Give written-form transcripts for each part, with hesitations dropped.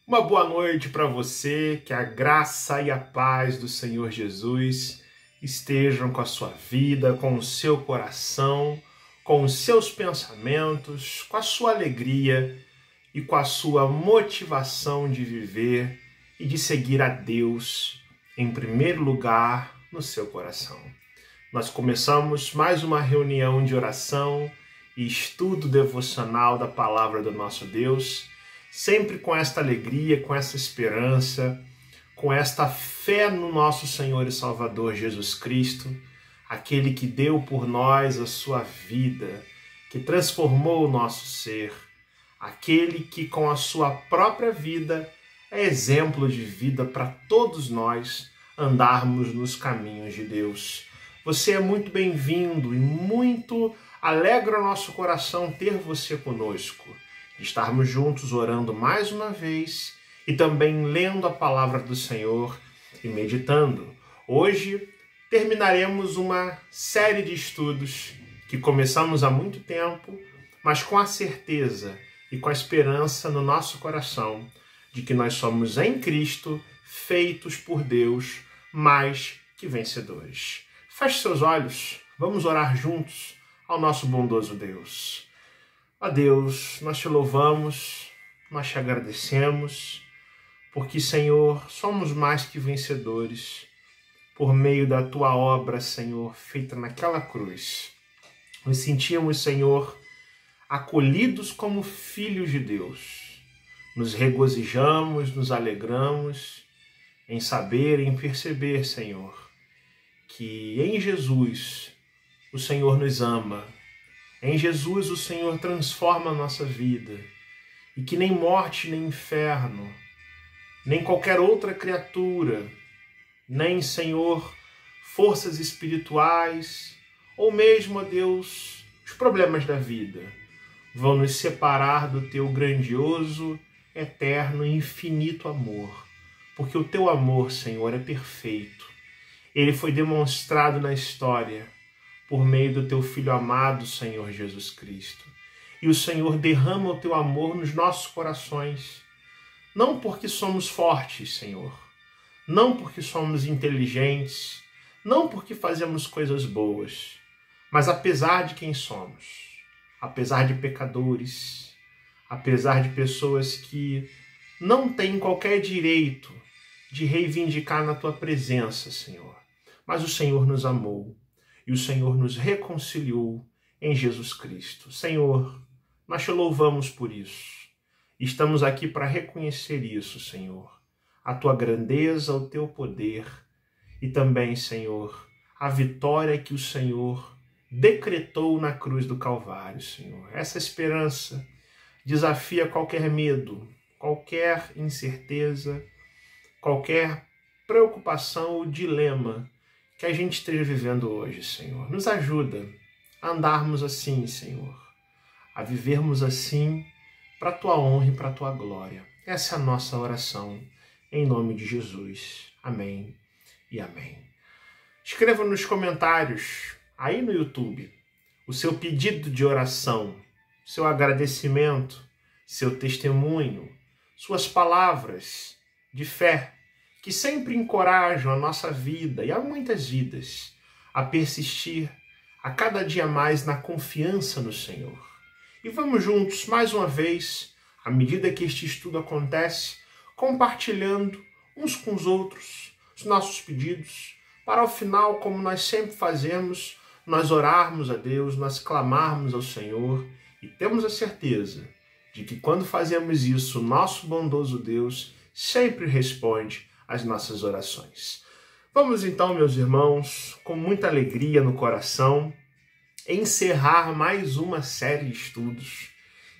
Uma boa noite para você, que a graça e a paz do Senhor Jesus estejam com a sua vida, com o seu coração, com os seus pensamentos, com a sua alegria e com a sua motivação de viver e de seguir a Deus em primeiro lugar no seu coração. Nós começamos mais uma reunião de oração e estudo devocional da palavra do nosso Deus, sempre com esta alegria, com essa esperança, com esta fé no nosso Senhor e Salvador Jesus Cristo, aquele que deu por nós a sua vida, que transformou o nosso ser, aquele que com a sua própria vida é exemplo de vida para todos nós andarmos nos caminhos de Deus. Você é muito bem-vindo e muito alegra o nosso coração ter você conosco. Estarmos juntos orando mais uma vez e também lendo a palavra do Senhor e meditando. Hoje terminaremos uma série de estudos que começamos há muito tempo, mas com a certeza e com a esperança no nosso coração de que nós somos em Cristo feitos por Deus mais que vencedores. Feche seus olhos, vamos orar juntos ao nosso bondoso Deus. Ó Deus, nós te louvamos, nós te agradecemos, porque, Senhor, somos mais que vencedores por meio da tua obra, Senhor, feita naquela cruz. Nos sentimos, Senhor, acolhidos como filhos de Deus. Nos regozijamos, nos alegramos em saber, em perceber, Senhor, que em Jesus o Senhor nos ama. Em Jesus o Senhor transforma a nossa vida e que nem morte, nem inferno, nem qualquer outra criatura, nem, Senhor, forças espirituais ou mesmo, ó Deus, os problemas da vida vão nos separar do teu grandioso, eterno e infinito amor, porque o teu amor, Senhor, é perfeito. Ele foi demonstrado na história por meio do teu Filho amado, Senhor Jesus Cristo. E o Senhor derrama o teu amor nos nossos corações, não porque somos fortes, Senhor, não porque somos inteligentes, não porque fazemos coisas boas, mas apesar de quem somos, apesar de pecadores, apesar de pessoas que não têm qualquer direito de reivindicar na tua presença, Senhor, mas o Senhor nos amou. E o Senhor nos reconciliou em Jesus Cristo. Senhor, nós te louvamos por isso. Estamos aqui para reconhecer isso, Senhor. A tua grandeza, o teu poder e também, Senhor, a vitória que o Senhor decretou na cruz do Calvário, Senhor. Essa esperança desafia qualquer medo, qualquer incerteza, qualquer preocupação ou dilema que a gente esteja vivendo hoje, Senhor. Nos ajuda a andarmos assim, Senhor, a vivermos assim para a tua honra e para a tua glória. Essa é a nossa oração, em nome de Jesus. Amém e amém. Escreva nos comentários, aí no YouTube, o seu pedido de oração, seu agradecimento, seu testemunho, suas palavras de fé, que sempre encorajam a nossa vida e a muitas vidas a persistir a cada dia mais na confiança no Senhor. E vamos juntos, mais uma vez, à medida que este estudo acontece, compartilhando uns com os outros os nossos pedidos, para ao final, como nós sempre fazemos, nós orarmos a Deus, nós clamarmos ao Senhor e temos a certeza de que quando fazemos isso, o nosso bondoso Deus sempre responde as nossas orações. Vamos então, meus irmãos, com muita alegria no coração, encerrar mais uma série de estudos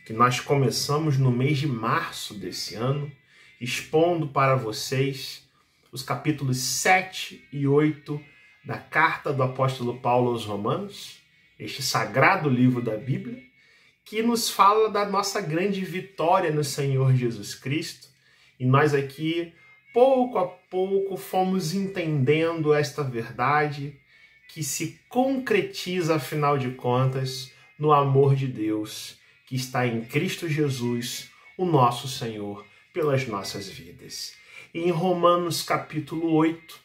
que nós começamos no mês de março desse ano, expondo para vocês os capítulos 7 e 8 da carta do apóstolo Paulo aos Romanos, este sagrado livro da Bíblia, que nos fala da nossa grande vitória no Senhor Jesus Cristo, e nós aqui pouco a pouco fomos entendendo esta verdade que se concretiza, afinal de contas, no amor de Deus que está em Cristo Jesus, o nosso Senhor, pelas nossas vidas. E em Romanos capítulo 8,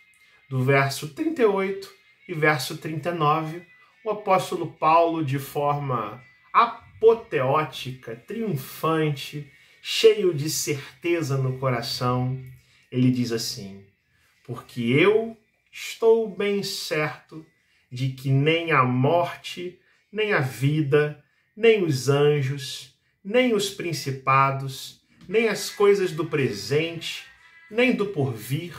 do verso 38 e verso 39, o apóstolo Paulo, de forma apoteótica, triunfante, cheio de certeza no coração, ele diz assim: porque eu estou bem certo de que nem a morte, nem a vida, nem os anjos, nem os principados, nem as coisas do presente, nem do porvir,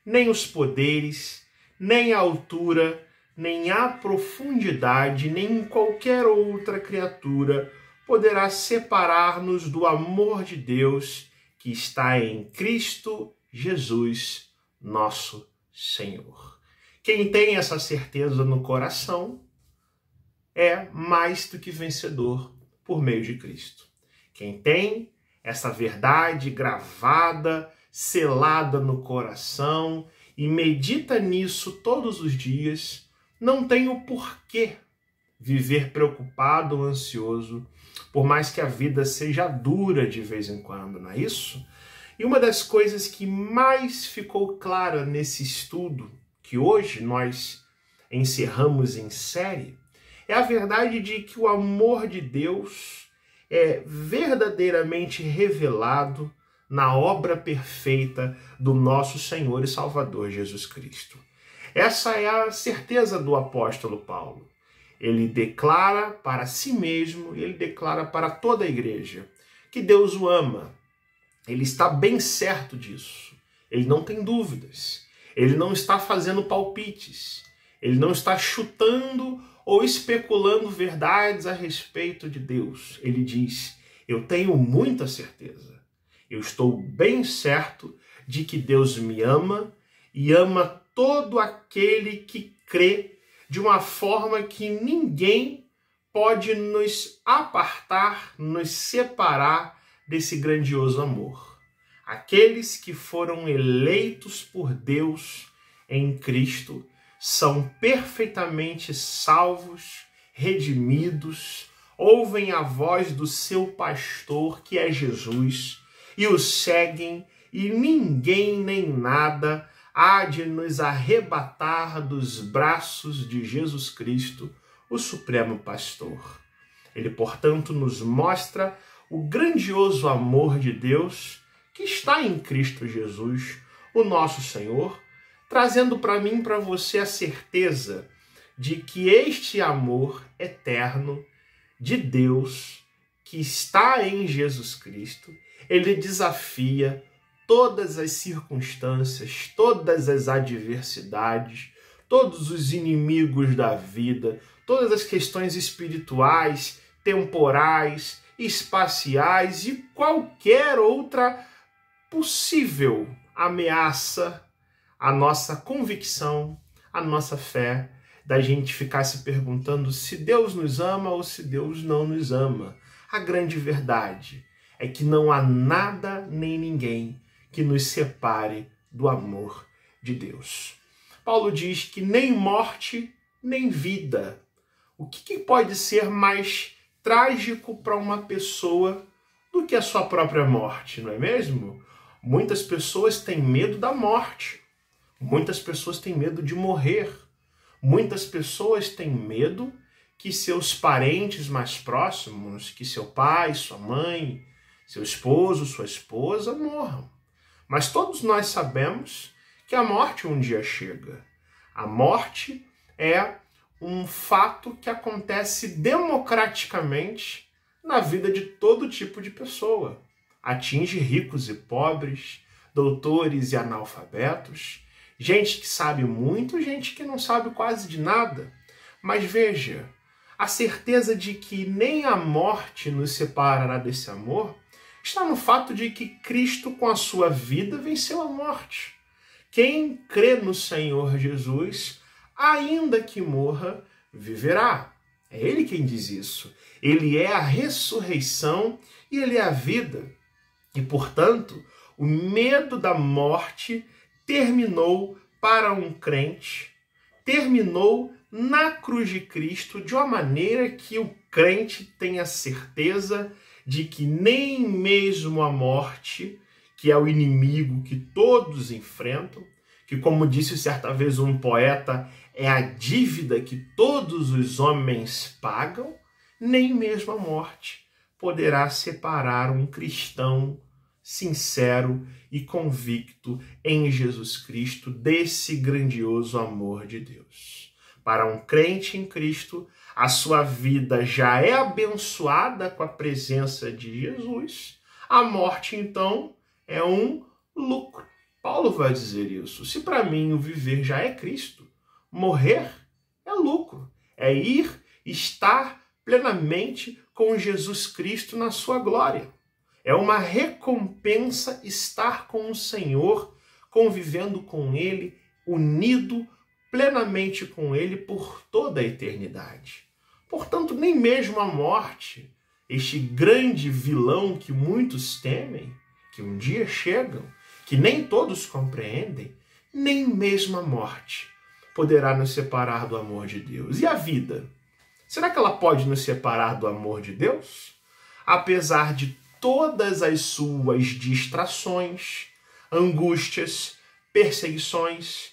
nem os poderes, nem a altura, nem a profundidade, nem qualquer outra criatura poderá separar-nos do amor de Deus que está em Cristo Jesus, nosso Senhor. Quem tem essa certeza no coração é mais do que vencedor por meio de Cristo. Quem tem essa verdade gravada, selada no coração e medita nisso todos os dias, não tem o porquê viver preocupado ou ansioso, por mais que a vida seja dura de vez em quando, não é isso? E uma das coisas que mais ficou clara nesse estudo, que hoje nós encerramos em série, é a verdade de que o amor de Deus é verdadeiramente revelado na obra perfeita do nosso Senhor e Salvador Jesus Cristo. Essa é a certeza do apóstolo Paulo. Ele declara para si mesmo, ele declara para toda a igreja que Deus o ama. Ele está bem certo disso. Ele não tem dúvidas. Ele não está fazendo palpites. Ele não está chutando ou especulando verdades a respeito de Deus. Ele diz: eu tenho muita certeza. Eu estou bem certo de que Deus me ama e ama todo aquele que crê, de uma forma que ninguém pode nos apartar, nos separar desse grandioso amor. Aqueles que foram eleitos por Deus em Cristo são perfeitamente salvos, redimidos, ouvem a voz do seu pastor, que é Jesus, e o seguem, e ninguém nem nada há de nos arrebatar dos braços de Jesus Cristo, o Supremo Pastor. Ele, portanto, nos mostra o grandioso amor de Deus que está em Cristo Jesus, o nosso Senhor, trazendo para mim e para você a certeza de que este amor eterno de Deus que está em Jesus Cristo, ele desafia todas as circunstâncias, todas as adversidades, todos os inimigos da vida, todas as questões espirituais, temporais, espaciais e qualquer outra possível ameaça à nossa convicção, à nossa fé, da gente ficar se perguntando se Deus nos ama ou se Deus não nos ama. A grande verdade é que não há nada nem ninguém que nos separe do amor de Deus. Paulo diz que nem morte, nem vida. O que pode ser mais trágico para uma pessoa do que a sua própria morte, não é mesmo? Muitas pessoas têm medo da morte. Muitas pessoas têm medo de morrer. Muitas pessoas têm medo que seus parentes mais próximos, que seu pai, sua mãe, seu esposo, sua esposa morram. Mas todos nós sabemos que a morte um dia chega. A morte é um fato que acontece democraticamente na vida de todo tipo de pessoa. Atinge ricos e pobres, doutores e analfabetos, gente que sabe muito, gente que não sabe quase de nada. Mas veja, a certeza de que nem a morte nos separará desse amor está no fato de que Cristo, com a sua vida, venceu a morte. Quem crê no Senhor Jesus, ainda que morra, viverá. É Ele quem diz isso. Ele é a ressurreição e Ele é a vida. E, portanto, o medo da morte terminou para um crente, terminou na cruz de Cristo, de uma maneira que o crente tenha certeza de que nem mesmo a morte, que é o inimigo que todos enfrentam, que, como disse certa vez um poeta, é a dívida que todos os homens pagam, nem mesmo a morte poderá separar um cristão sincero e convicto em Jesus Cristo desse grandioso amor de Deus. Para um crente em Cristo, a sua vida já é abençoada com a presença de Jesus. A morte, então, é um lucro. Paulo vai dizer isso. Se para mim o viver já é Cristo, morrer é lucro. É ir estar plenamente com Jesus Cristo na sua glória. É uma recompensa estar com o Senhor, convivendo com Ele, unido plenamente com Ele por toda a eternidade. Portanto, nem mesmo a morte, este grande vilão que muitos temem, que um dia chegam, que nem todos compreendem, nem mesmo a morte poderá nos separar do amor de Deus. E a vida? Será que ela pode nos separar do amor de Deus? Apesar de todas as suas distrações, angústias, perseguições,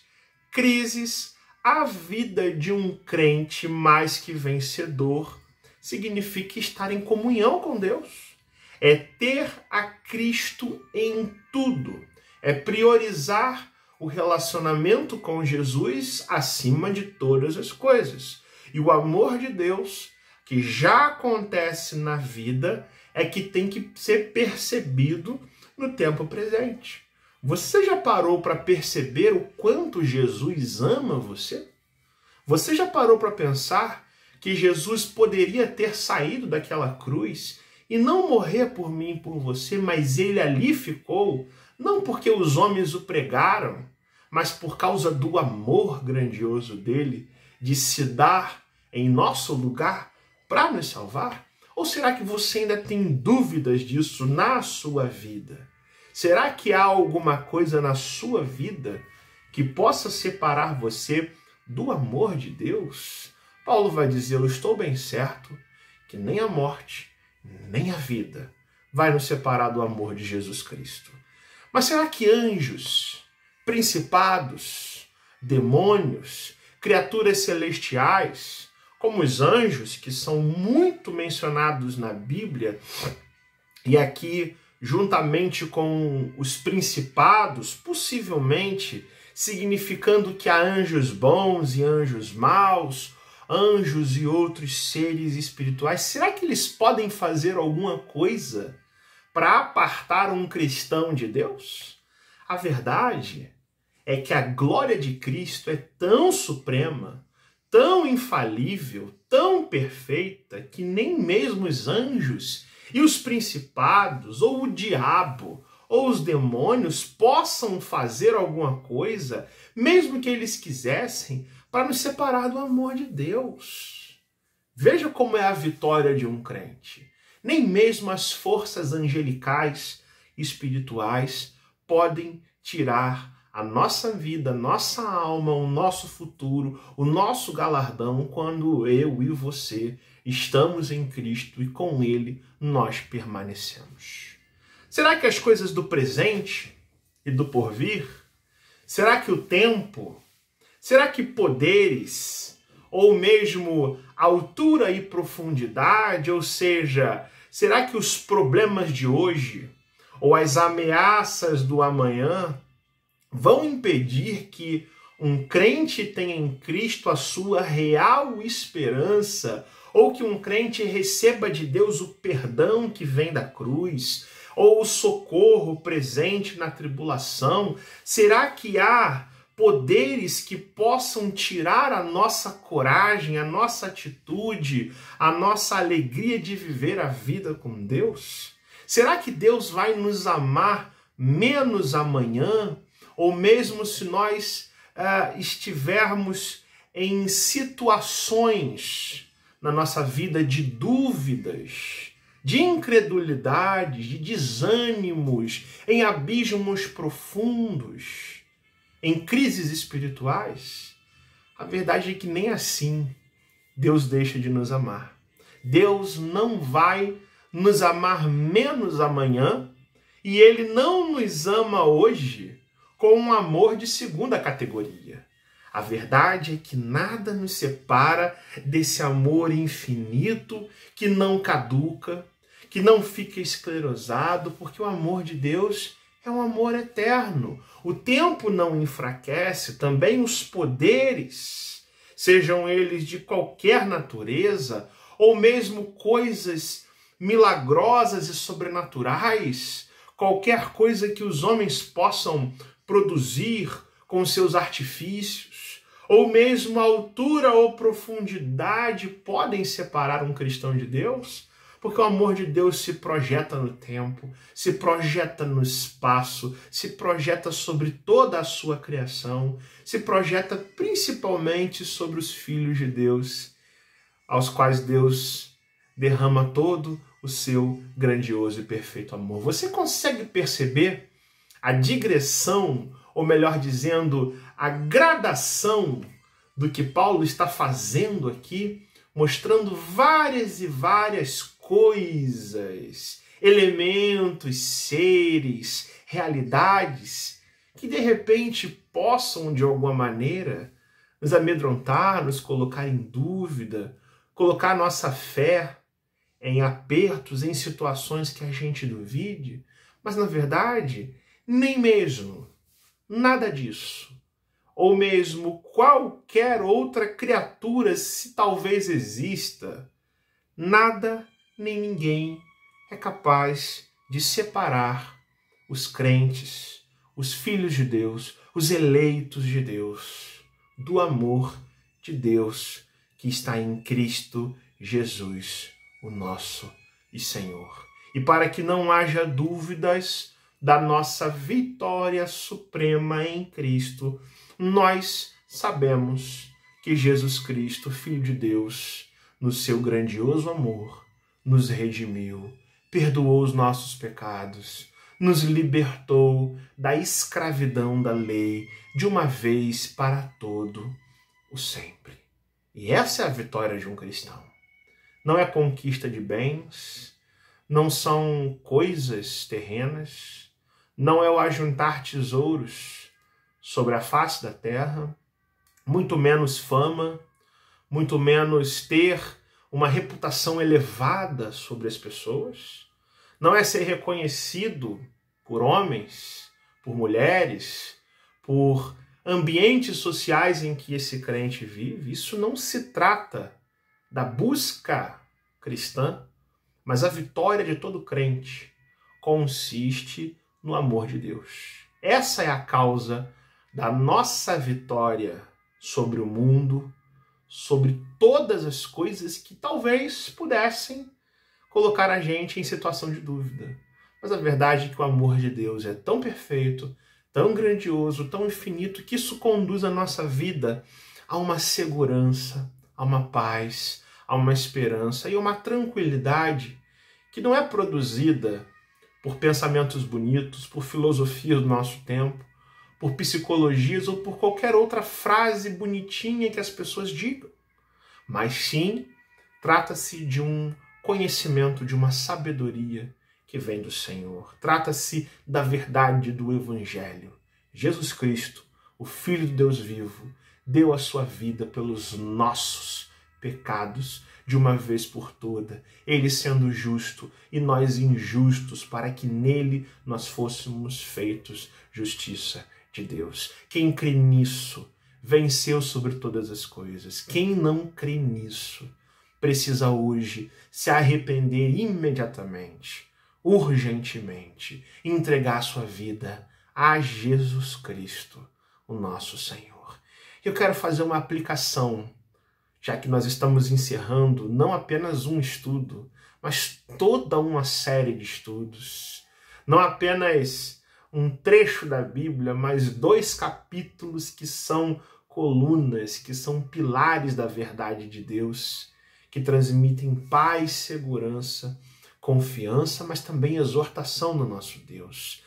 crises, a vida de um crente mais que vencedor significa estar em comunhão com Deus. É ter a Cristo em tudo. É priorizar o relacionamento com Jesus acima de todas as coisas. E o amor de Deus, que já acontece na vida, é que tem que ser percebido no tempo presente. Você já parou para perceber o quanto Jesus ama você? Você já parou para pensar que Jesus poderia ter saído daquela cruz e não morrer por mim e por você, mas ele ali ficou, não porque os homens o pregaram, mas por causa do amor grandioso dele, de se dar em nosso lugar para nos salvar? Ou será que você ainda tem dúvidas disso na sua vida? Será que há alguma coisa na sua vida que possa separar você do amor de Deus? Paulo vai dizer, eu estou bem certo que nem a morte, nem a vida vai nos separar do amor de Jesus Cristo. Mas será que anjos, principados, demônios, criaturas celestiais, como os anjos, que são muito mencionados na Bíblia, e aqui, juntamente com os principados, possivelmente significando que há anjos bons e anjos maus, anjos e outros seres espirituais, será que eles podem fazer alguma coisa para apartar um cristão de Deus? A verdade é que a glória de Cristo é tão suprema, tão infalível, tão perfeita, que nem mesmo os anjos e os principados, ou o diabo, ou os demônios possam fazer alguma coisa, mesmo que eles quisessem, para nos separar do amor de Deus. Veja como é a vitória de um crente. Nem mesmo as forças angelicais espirituais podem tirar a nossa vida, a nossa alma, o nosso futuro, o nosso galardão, quando eu e você estamos em Cristo e com Ele nós permanecemos. Será que as coisas do presente e do porvir? Será que o tempo? Será que poderes? Ou mesmo altura e profundidade? Ou seja, será que os problemas de hoje ou as ameaças do amanhã vão impedir que um crente tenha em Cristo a sua real esperança, ou que um crente receba de Deus o perdão que vem da cruz, ou o socorro presente na tribulação? Será que há poderes que possam tirar a nossa coragem, a nossa atitude, a nossa alegria de viver a vida com Deus? Será que Deus vai nos amar menos amanhã? Ou mesmo se nós estivermos em situações na nossa vida de dúvidas, de incredulidade, de desânimos, em abismos profundos, em crises espirituais, a verdade é que nem assim Deus deixa de nos amar. Deus não vai nos amar menos amanhã E ele não nos ama hoje com um amor de segunda categoria. A verdade é que nada nos separa desse amor infinito que não caduca, que não fica esclerosado, porque o amor de Deus é um amor eterno. O tempo não enfraquece, também os poderes, sejam eles de qualquer natureza, ou mesmo coisas milagrosas e sobrenaturais, qualquer coisa que os homens possam produzir com seus artifícios, ou mesmo a altura ou profundidade podem separar um cristão de Deus, porque o amor de Deus se projeta no tempo, se projeta no espaço, se projeta sobre toda a sua criação, se projeta principalmente sobre os filhos de Deus, aos quais Deus derrama todo o seu grandioso e perfeito amor. Você consegue perceber a digressão, ou melhor dizendo, a gradação do que Paulo está fazendo aqui, mostrando várias e várias coisas, elementos, seres, realidades, que de repente possam, de alguma maneira, nos amedrontar, nos colocar em dúvida, colocar nossa fé em apertos, em situações que a gente duvide, mas na verdade, nem mesmo nada disso, ou mesmo qualquer outra criatura, se talvez exista, nada nem ninguém é capaz de separar os crentes, os filhos de Deus, os eleitos de Deus, do amor de Deus que está em Cristo Jesus, o nosso Senhor. E para que não haja dúvidas da nossa vitória suprema em Cristo, nós sabemos que Jesus Cristo, Filho de Deus, no seu grandioso amor, nos redimiu, perdoou os nossos pecados, nos libertou da escravidão da lei de uma vez para todo o sempre. E essa é a vitória de um cristão. Não é conquista de bens, não são coisas terrenas, não é o ajuntar tesouros sobre a face da terra, muito menos fama, muito menos ter uma reputação elevada sobre as pessoas, não é ser reconhecido por homens, por mulheres, por ambientes sociais em que esse crente vive. Isso não se trata da busca cristã, mas a vitória de todo crente consiste no amor de Deus. Essa é a causa da nossa vitória sobre o mundo, sobre todas as coisas que talvez pudessem colocar a gente em situação de dúvida. Mas a verdade é que o amor de Deus é tão perfeito, tão grandioso, tão infinito, que isso conduz a nossa vida a uma segurança, a uma paz, a uma esperança e uma tranquilidade que não é produzida por pensamentos bonitos, por filosofia do nosso tempo, por psicologias ou por qualquer outra frase bonitinha que as pessoas digam. Mas sim, trata-se de um conhecimento, de uma sabedoria que vem do Senhor. Trata-se da verdade do Evangelho. Jesus Cristo, o Filho de Deus vivo, deu a sua vida pelos nossos pecados de uma vez por toda, ele sendo justo e nós injustos, para que nele nós fôssemos feitos justiça de Deus. Quem crê nisso venceu sobre todas as coisas. Quem não crê nisso precisa hoje se arrepender imediatamente, urgentemente, entregar sua vida a Jesus Cristo, o nosso Senhor. Eu quero fazer uma aplicação, já que nós estamos encerrando não apenas um estudo, mas toda uma série de estudos. Não apenas um trecho da Bíblia, mas 2 capítulos que são colunas, que são pilares da verdade de Deus, que transmitem paz, segurança, confiança, mas também exortação no nosso Deus.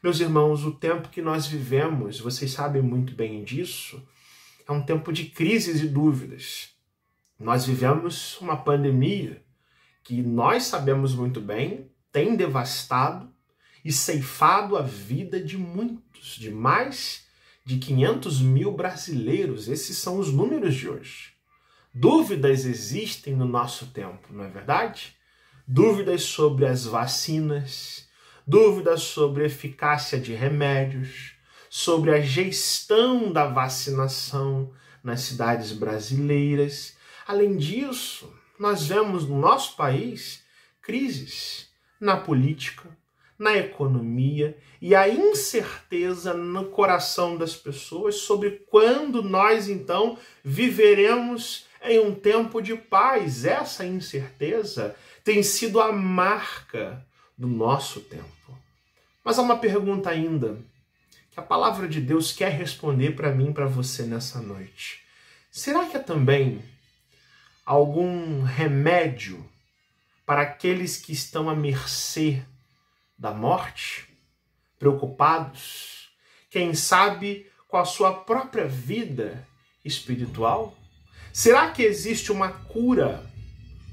Meus irmãos, o tempo que nós vivemos, vocês sabem muito bem disso, é um tempo de crises e dúvidas. Nós vivemos uma pandemia que nós sabemos muito bem, tem devastado e ceifado a vida de muitos, de mais de 500 mil brasileiros. Esses são os números de hoje. Dúvidas existem no nosso tempo, não é verdade? Dúvidas sobre as vacinas, dúvidas sobre a eficácia de remédios, sobre a gestão da vacinação nas cidades brasileiras. Além disso, nós vemos no nosso país crises na política, na economia e a incerteza no coração das pessoas sobre quando nós, então, viveremos em um tempo de paz. Essa incerteza tem sido a marca do nosso tempo. Mas há uma pergunta ainda que a palavra de Deus quer responder para mim e para você nessa noite. Será que é também algum remédio para aqueles que estão à mercê da morte, preocupados, quem sabe com a sua própria vida espiritual? Será que existe uma cura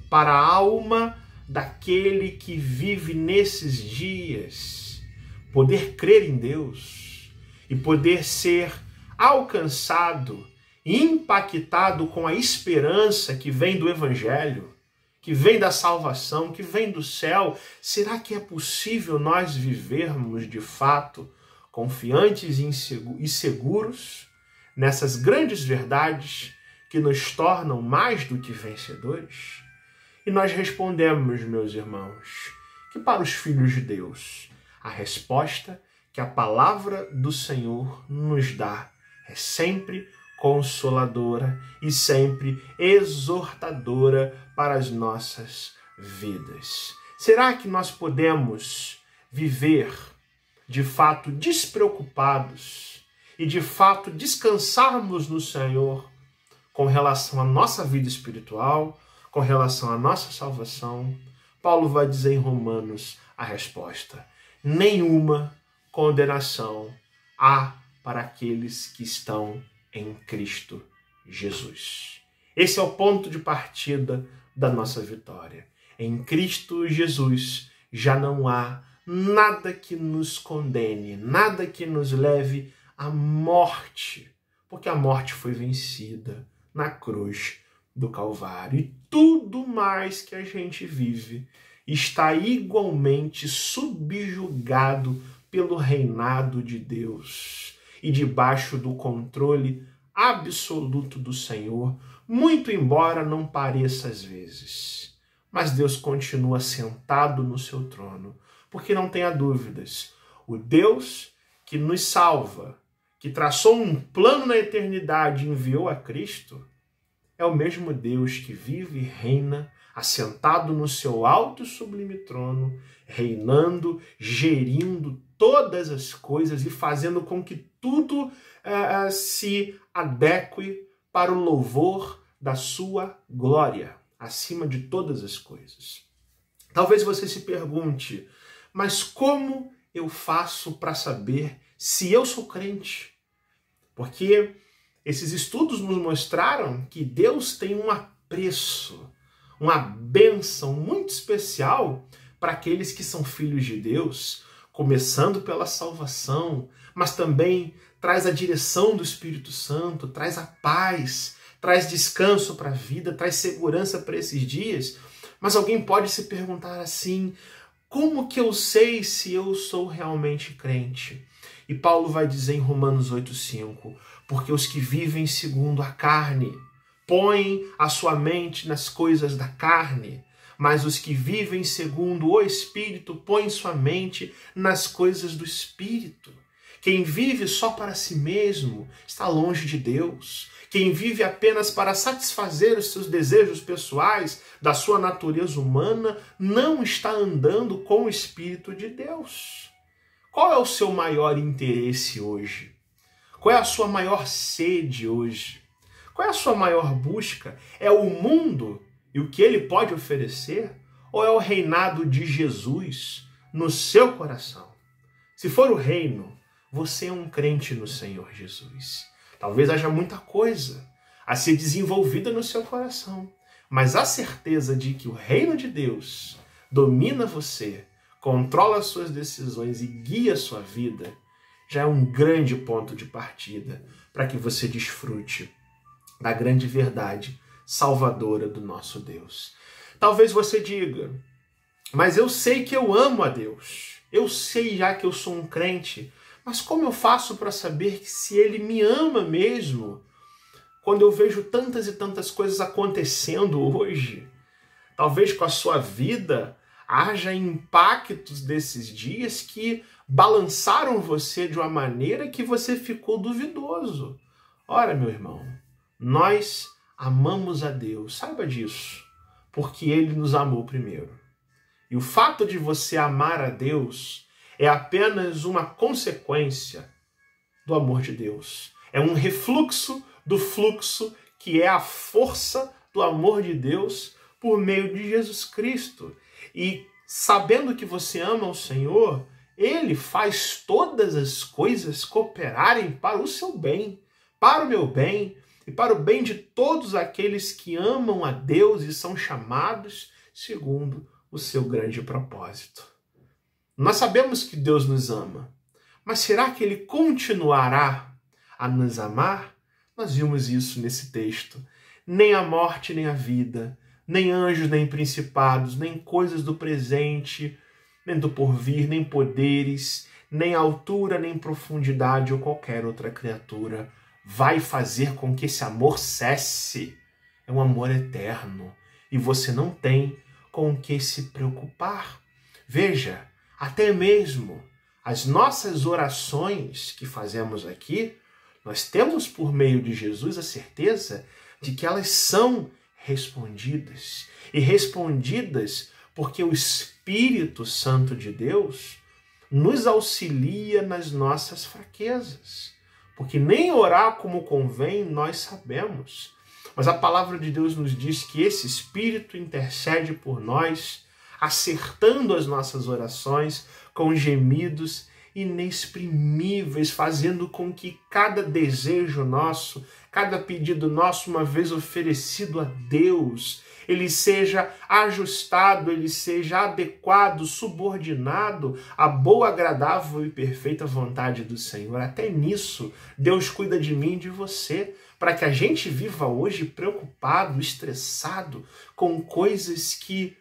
para a alma daquele que vive nesses dias? Poder crer em Deus e poder ser alcançado, impactado com a esperança que vem do Evangelho, que vem da salvação, que vem do céu. Será que é possível nós vivermos de fato confiantes e seguros nessas grandes verdades que nos tornam mais do que vencedores? E nós respondemos, meus irmãos, que para os filhos de Deus, a resposta que a palavra do Senhor nos dá é sempre consoladora e sempre exortadora para as nossas vidas. Será que nós podemos viver de fato despreocupados e de fato descansarmos no Senhor com relação à nossa vida espiritual, com relação à nossa salvação? Paulo vai dizer em Romanos a resposta: nenhuma condenação há para aqueles que estão em Cristo Jesus. Esse é o ponto de partida da nossa vitória. Em Cristo Jesus já não há nada que nos condene, nada que nos leve à morte, porque a morte foi vencida na cruz do Calvário. E tudo mais que a gente vive está igualmente subjugado pelo reinado de Deus e debaixo do controle absoluto do Senhor, muito embora não pareça às vezes. Mas Deus continua sentado no seu trono, porque não tenha dúvidas, o Deus que nos salva, que traçou um plano na eternidade e enviou a Cristo, é o mesmo Deus que vive e reina assentado no seu alto e sublime trono, reinando, gerindo todas as coisas e fazendo com que tudo se adeque para o louvor da sua glória, acima de todas as coisas. Talvez você se pergunte, mas como eu faço para saber se eu sou crente? Porque esses estudos nos mostraram que Deus tem um apreço, uma bênção muito especial para aqueles que são filhos de Deus, começando pela salvação, mas também traz a direção do Espírito Santo, traz a paz, traz descanso para a vida, traz segurança para esses dias. Mas alguém pode se perguntar assim, como que eu sei se eu sou realmente crente? E Paulo vai dizer em Romanos 8,5, porque os que vivem segundo a carne põem a sua mente nas coisas da carne, mas os que vivem segundo o Espírito põem sua mente nas coisas do Espírito. Quem vive só para si mesmo está longe de Deus. Quem vive apenas para satisfazer os seus desejos pessoais, da sua natureza humana, não está andando com o Espírito de Deus. Qual é o seu maior interesse hoje? Qual é a sua maior sede hoje? Qual é a sua maior busca? É o mundo e o que ele pode oferecer? Ou é o reinado de Jesus no seu coração? Se for o reino, você é um crente no Senhor Jesus. Talvez haja muita coisa a ser desenvolvida no seu coração, mas a certeza de que o reino de Deus domina você, controla as suas decisões e guia a sua vida, já é um grande ponto de partida para que você desfrute da grande verdade salvadora do nosso Deus. Talvez você diga, mas eu sei que eu amo a Deus, eu sei já que eu sou um crente, mas como eu faço para saber que se Ele me ama mesmo, quando eu vejo tantas e tantas coisas acontecendo hoje? Talvez com a sua vida haja impactos desses dias que balançaram você de uma maneira que você ficou duvidoso. Ora, meu irmão, nós amamos a Deus, saiba disso, porque Ele nos amou primeiro. E o fato de você amar a Deus é apenas uma consequência do amor de Deus. É um refluxo do fluxo que é a força do amor de Deus por meio de Jesus Cristo. E sabendo que você ama o Senhor, Ele faz todas as coisas cooperarem para o seu bem, para o meu bem e para o bem de todos aqueles que amam a Deus e são chamados segundo o seu grande propósito. Nós sabemos que Deus nos ama, mas será que Ele continuará a nos amar? Nós vimos isso nesse texto. Nem a morte, nem a vida, nem anjos, nem principados, nem coisas do presente, nem do porvir, nem poderes, nem altura, nem profundidade ou qualquer outra criatura vai fazer com que esse amor cesse. É um amor eterno e você não tem com o que se preocupar. Veja, até mesmo as nossas orações que fazemos aqui, nós temos por meio de Jesus a certeza de que elas são respondidas. E respondidas porque o Espírito Santo de Deus nos auxilia nas nossas fraquezas. Porque nem orar como convém nós sabemos. Mas a palavra de Deus nos diz que esse Espírito intercede por nós, acertando as nossas orações com gemidos inexprimíveis, fazendo com que cada desejo nosso, cada pedido nosso, uma vez oferecido a Deus, ele seja ajustado, ele seja adequado, subordinado à boa, agradável e perfeita vontade do Senhor. Até nisso, Deus cuida de mim e de você, para que a gente viva hoje preocupado, estressado com coisas que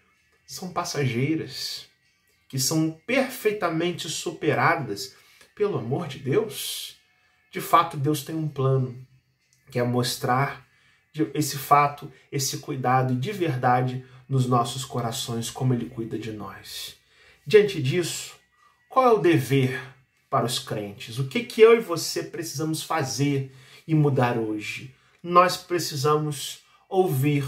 são passageiras, que são perfeitamente superadas pelo amor de Deus. De fato, Deus tem um plano, que é mostrar esse fato, esse cuidado de verdade nos nossos corações, como Ele cuida de nós. Diante disso, qual é o dever para os crentes? O que eu e você precisamos fazer e mudar hoje? Nós precisamos ouvir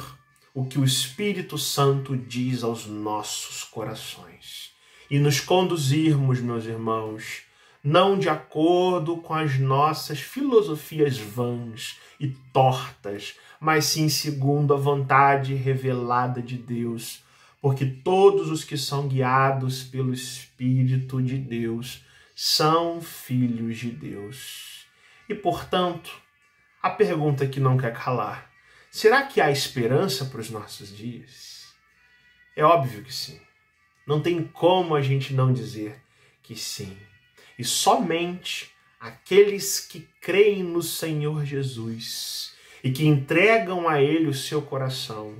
o que o Espírito Santo diz aos nossos corações e nos conduzirmos, meus irmãos, não de acordo com as nossas filosofias vãs e tortas, mas sim segundo a vontade revelada de Deus, porque todos os que são guiados pelo Espírito de Deus são filhos de Deus. E, portanto, a pergunta que não quer calar: será que há esperança para os nossos dias? É óbvio que sim. Não tem como a gente não dizer que sim. E somente aqueles que creem no Senhor Jesus e que entregam a Ele o seu coração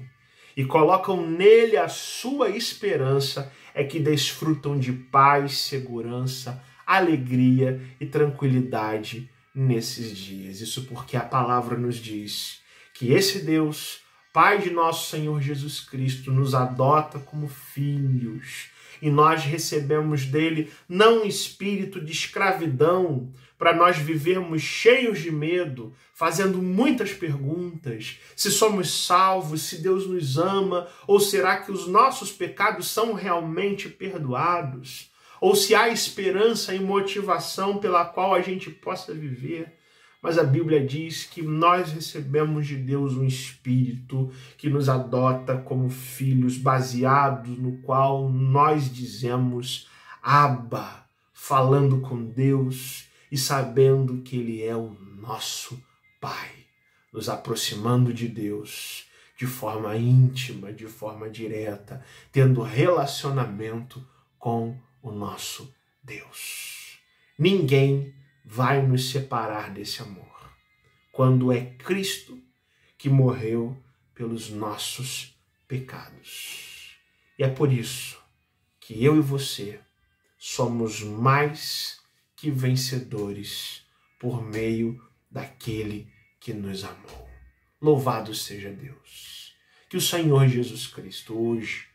e colocam nele a sua esperança é que desfrutam de paz, segurança, alegria e tranquilidade nesses dias. Isso porque a palavra nos diz que esse Deus, Pai de nosso Senhor Jesus Cristo, nos adota como filhos. E nós recebemos dele não um espírito de escravidão para nós vivermos cheios de medo, fazendo muitas perguntas, se somos salvos, se Deus nos ama, ou será que os nossos pecados são realmente perdoados? Ou se há esperança e motivação pela qual a gente possa viver. Mas a Bíblia diz que nós recebemos de Deus um Espírito que nos adota como filhos, baseado no qual nós dizemos Abba, falando com Deus e sabendo que Ele é o nosso Pai, nos aproximando de Deus de forma íntima, de forma direta, tendo relacionamento com o nosso Deus. Ninguém vai nos separar desse amor, quando é Cristo que morreu pelos nossos pecados. E é por isso que eu e você somos mais que vencedores por meio daquele que nos amou. Louvado seja Deus. Que o Senhor Jesus Cristo hoje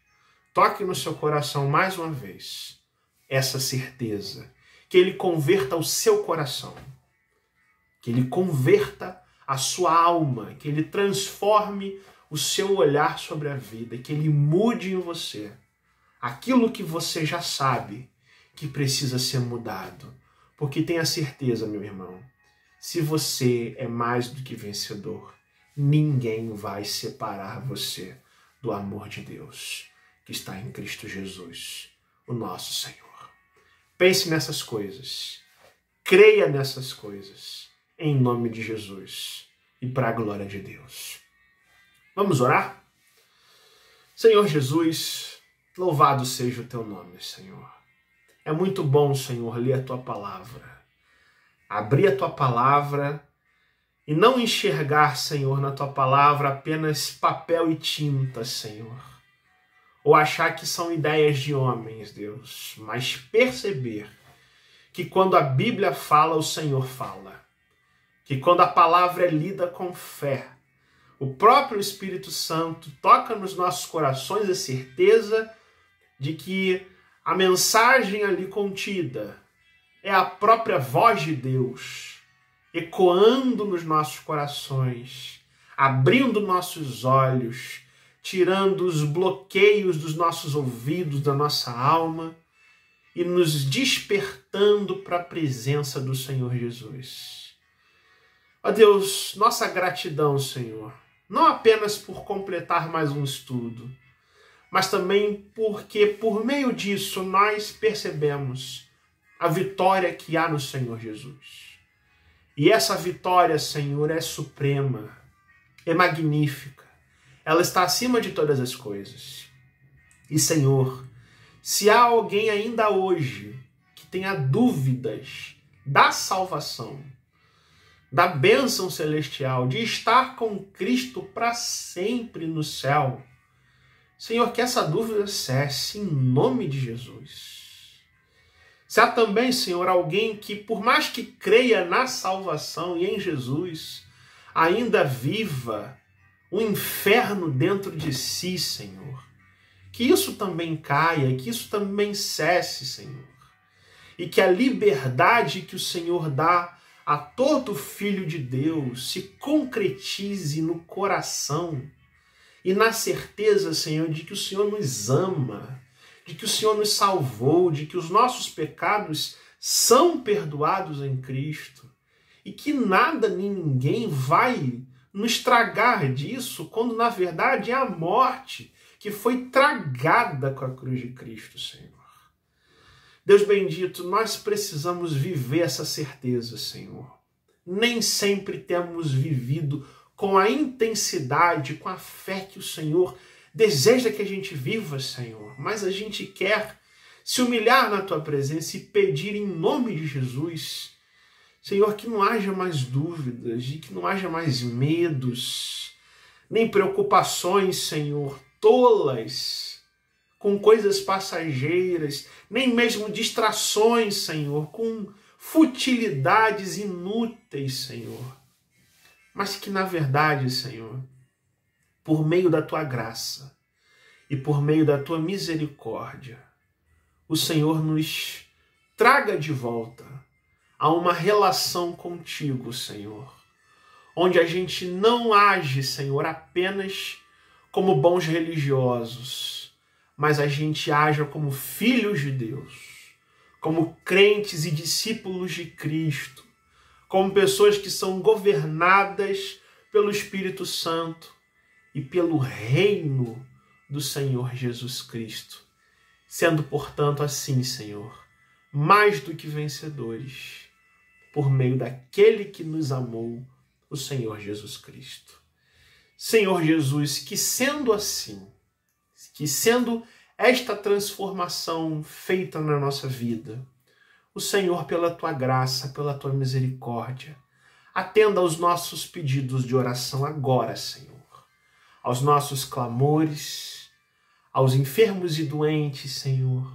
toque no seu coração mais uma vez essa certeza, que Ele converta o seu coração, que Ele converta a sua alma, que Ele transforme o seu olhar sobre a vida, que Ele mude em você aquilo que você já sabe que precisa ser mudado. Porque tenha certeza, meu irmão, se você é mais do que vencedor, ninguém vai separar você do amor de Deus que está em Cristo Jesus, o nosso Senhor. Pense nessas coisas, creia nessas coisas, em nome de Jesus e para a glória de Deus. Vamos orar? Senhor Jesus, louvado seja o teu nome, Senhor. É muito bom, Senhor, ler a tua palavra, abrir a tua palavra e não enxergar, Senhor, na tua palavra apenas papel e tinta, Senhor. Ou achar que são ideias de homens, Deus, mas perceber que quando a Bíblia fala, o Senhor fala. Que quando a palavra é lida com fé, o próprio Espírito Santo toca nos nossos corações a certeza de que a mensagem ali contida é a própria voz de Deus, ecoando nos nossos corações, abrindo nossos olhos, tirando os bloqueios dos nossos ouvidos, da nossa alma e nos despertando para a presença do Senhor Jesus. Ó Deus, nossa gratidão, Senhor, não apenas por completar mais um estudo, mas também porque por meio disso nós percebemos a vitória que há no Senhor Jesus. E essa vitória, Senhor, é suprema, é magnífica. Ela está acima de todas as coisas. E, Senhor, se há alguém ainda hoje que tenha dúvidas da salvação, da bênção celestial, de estar com Cristo para sempre no céu, Senhor, que essa dúvida cesse em nome de Jesus. Se há também, Senhor, alguém que, por mais que creia na salvação e em Jesus, ainda viva o inferno dentro de si, Senhor. Que isso também caia, que isso também cesse, Senhor. E que a liberdade que o Senhor dá a todo filho de Deus se concretize no coração e na certeza, Senhor, de que o Senhor nos ama, de que o Senhor nos salvou, de que os nossos pecados são perdoados em Cristo e que nada nem ninguém vai nos tragar disso, quando na verdade é a morte que foi tragada com a cruz de Cristo, Senhor. Deus bendito, nós precisamos viver essa certeza, Senhor. Nem sempre temos vivido com a intensidade, com a fé que o Senhor deseja que a gente viva, Senhor. Mas a gente quer se humilhar na tua presença e pedir em nome de Jesus, Senhor, que não haja mais dúvidas, e que não haja mais medos, nem preocupações, Senhor, tolas, com coisas passageiras, nem mesmo distrações, Senhor, com futilidades inúteis, Senhor. Mas que, na verdade, Senhor, por meio da tua graça e por meio da tua misericórdia, o Senhor nos traga de volta a uma relação contigo, Senhor, onde a gente não age, Senhor, apenas como bons religiosos, mas a gente age como filhos de Deus, como crentes e discípulos de Cristo, como pessoas que são governadas pelo Espírito Santo e pelo reino do Senhor Jesus Cristo, sendo, portanto, assim, Senhor, mais do que vencedores, por meio daquele que nos amou, o Senhor Jesus Cristo. Senhor Jesus, que sendo assim, que sendo esta transformação feita na nossa vida. O Senhor, pela tua graça, pela tua misericórdia, atenda aos nossos pedidos de oração agora, Senhor, aos nossos clamores, aos enfermos e doentes, Senhor,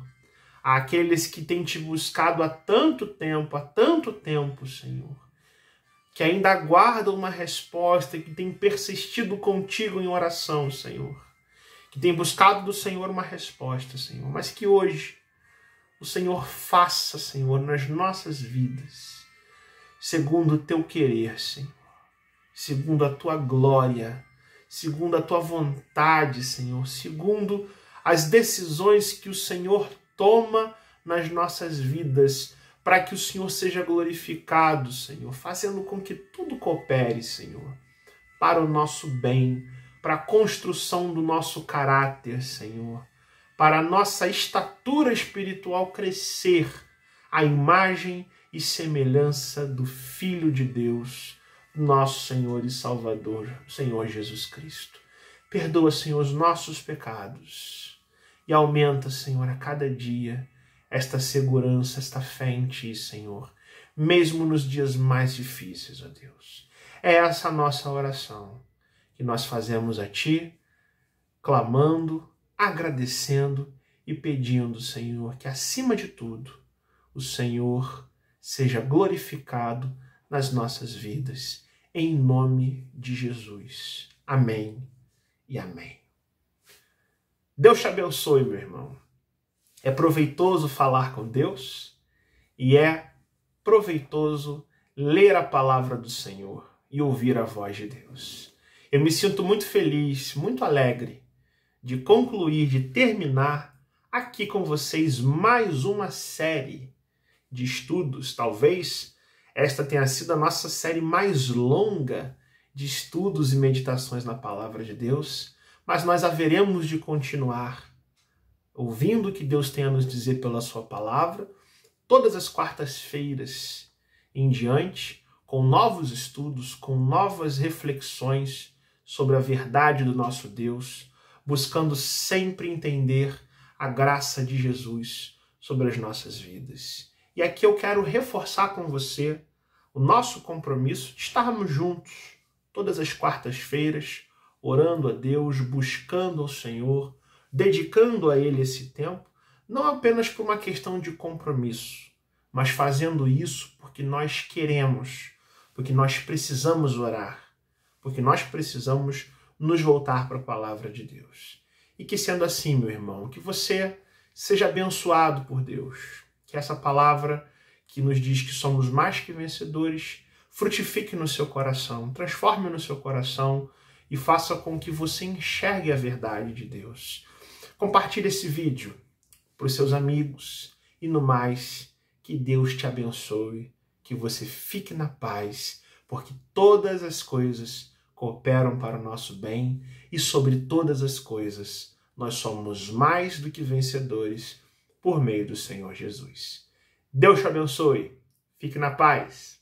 àqueles que têm te buscado há tanto tempo, Senhor, que ainda aguardam uma resposta, que têm persistido contigo em oração, Senhor, que têm buscado do Senhor uma resposta, Senhor, mas que hoje o Senhor faça, Senhor, nas nossas vidas, segundo o teu querer, Senhor, segundo a tua glória, segundo a tua vontade, Senhor, segundo as decisões que o Senhor toma nas nossas vidas, para que o Senhor seja glorificado, Senhor, fazendo com que tudo coopere, Senhor, para o nosso bem, para a construção do nosso caráter, Senhor, para a nossa estatura espiritual crescer à imagem e semelhança do Filho de Deus, nosso Senhor e Salvador, Senhor Jesus Cristo. Perdoa, Senhor, os nossos pecados e aumenta, Senhor, a cada dia esta segurança, esta fé em Ti, Senhor, mesmo nos dias mais difíceis, ó Deus. É essa a nossa oração que nós fazemos a Ti, clamando, agradecendo e pedindo, Senhor, que acima de tudo o Senhor seja glorificado nas nossas vidas, em nome de Jesus. Amém e amém. Deus te abençoe, meu irmão. É proveitoso falar com Deus e é proveitoso ler a palavra do Senhor e ouvir a voz de Deus. Eu me sinto muito feliz, muito alegre de concluir, de terminar aqui com vocês mais uma série de estudos. Talvez esta tenha sido a nossa série mais longa de estudos e meditações na palavra de Deus, mas nós haveremos de continuar ouvindo o que Deus tem a nos dizer pela sua palavra, todas as quartas-feiras em diante, com novos estudos, com novas reflexões sobre a verdade do nosso Deus, buscando sempre entender a graça de Jesus sobre as nossas vidas. E aqui eu quero reforçar com você o nosso compromisso de estarmos juntos todas as quartas-feiras, orando a Deus, buscando ao Senhor, dedicando a Ele esse tempo, não apenas por uma questão de compromisso, mas fazendo isso porque nós queremos, porque nós precisamos orar, porque nós precisamos nos voltar para a palavra de Deus. E que sendo assim, meu irmão, que você seja abençoado por Deus, que essa palavra que nos diz que somos mais que vencedores frutifique no seu coração, transforme no seu coração e faça com que você enxergue a verdade de Deus. Compartilhe esse vídeo para os seus amigos e no mais, que Deus te abençoe, que você fique na paz, porque todas as coisas cooperam para o nosso bem e sobre todas as coisas nós somos mais do que vencedores por meio do Senhor Jesus. Deus te abençoe, fique na paz.